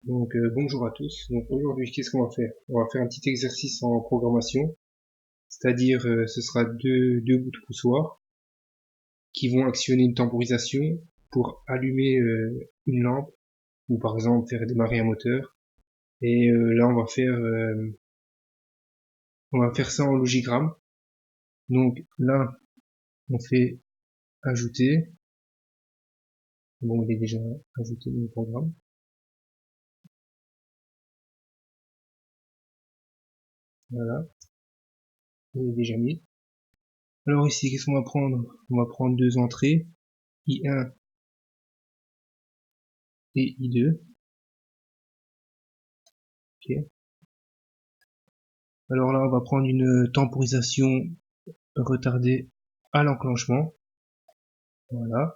Donc bonjour à tous. Donc aujourd'hui, qu'est-ce qu'on va faire? On va faire un petit exercice en programmation, c'est-à-dire ce sera deux bouts de poussoir qui vont actionner une temporisation pour allumer une lampe ou par exemple faire démarrer un moteur. Et là, on va faire ça en logigramme. Donc là, on fait ajouter. Bon, il est déjà ajouté dans le programme. Voilà, il est déjà mis. Alors ici, qu'est-ce qu'on va prendre? On va prendre deux entrées, I1 et I2. Ok. Alors là, on va prendre une temporisation retardée à l'enclenchement. Voilà.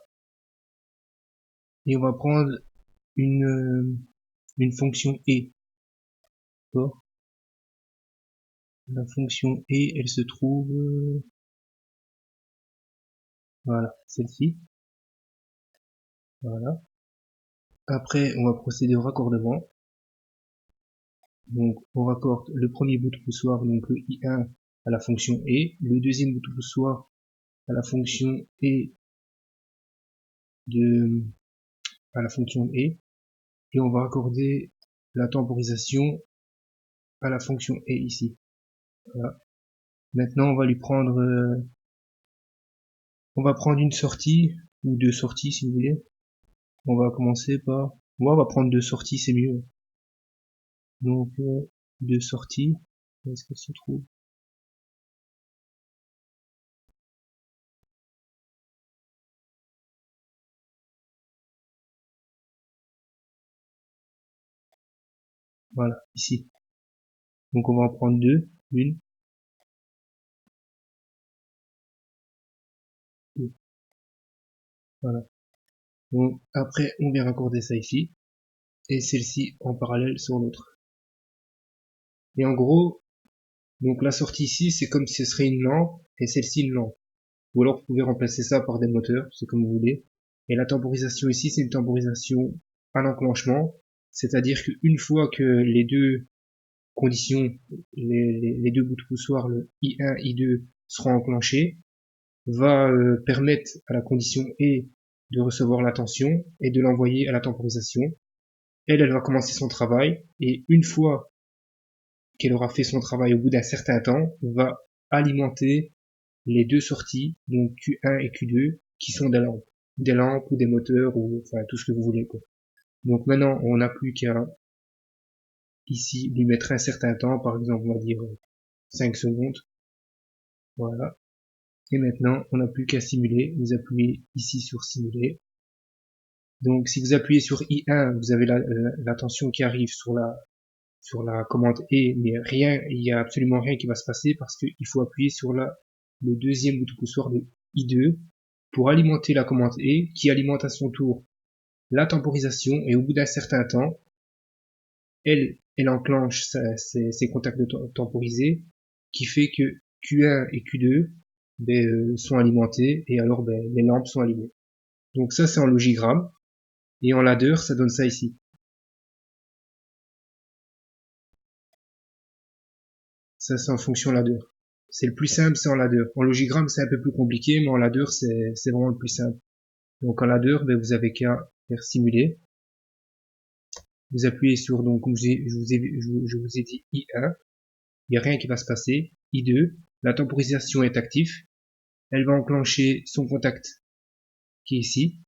Et on va prendre une fonction e. D'accord. La fonction e, elle se trouve, voilà, celle-ci. Voilà. Après, on va procéder au raccordement. Donc, on raccorde le premier bout de poussoir, donc le I1 à la fonction e, le deuxième bout de poussoir à la fonction e de, à la fonction e, et on va raccorder la temporisation à la fonction e ici. Voilà. Maintenant, on va prendre une sortie ou deux sorties si vous voulez. On va commencer par, on va prendre deux sorties, c'est mieux. Donc deux sorties, où est-ce qu'elles se trouvent? Voilà, ici. Donc on va en prendre deux, une, deux. Voilà. Donc après, on vient raccorder ça ici et celle-ci en parallèle sur l'autre. Et en gros, donc la sortie ici, c'est comme si ce serait une lampe et celle-ci une lampe. Ou alors vous pouvez remplacer ça par des moteurs, c'est comme vous voulez. Et la temporisation ici, c'est une temporisation à l'enclenchement, c'est-à-dire qu'une fois que les deux conditions, les deux bouts de poussoir, le I1, I2, seront enclenchés, va permettre à la condition E de recevoir la tension et de l'envoyer à la temporisation. Elle va commencer son travail et une fois qu'elle aura fait son travail au bout d'un certain temps, va alimenter les deux sorties, donc Q1 et Q2, qui sont des lampes ou des moteurs ou enfin tout ce que vous voulez quoi. Donc maintenant on n'a plus qu'à ici lui mettre un certain temps, par exemple on va dire 5 secondes, voilà. Et maintenant on n'a plus qu'à simuler, vous appuyez ici sur simuler. Donc si vous appuyez sur I1, vous avez la tension qui arrive sur la commande E, mais rien, il y a absolument rien qui va se passer parce qu'il faut appuyer sur le deuxième bout de poussoir de I2 pour alimenter la commande E qui alimente à son tour la temporisation et au bout d'un certain temps, elle enclenche ses contacts de temporisés qui fait que Q1 et Q2 sont alimentés et alors les lampes sont allumées. Donc ça c'est en logigramme et en ladder ça donne ça ici. Ça c'est en fonction ladder. C'est le plus simple, c'est en ladder. En logigramme c'est un peu plus compliqué, mais en ladder c'est vraiment le plus simple. Donc en ladder, vous avez qu'à faire simuler. Vous appuyez sur, donc comme je vous ai dit I1, il n'y a rien qui va se passer. I2, la temporisation est active. Elle va enclencher son contact qui est ici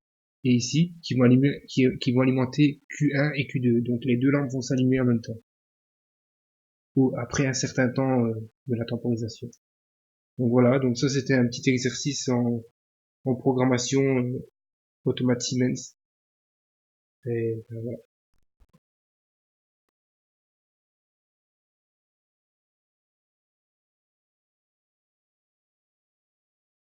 et ici, qui vont alimenter Q1 et Q2. Donc les deux lampes vont s'allumer en même temps. Ou après un certain temps de la temporisation. Donc voilà, donc ça c'était un petit exercice en programmation Automat Siemens. Et voilà.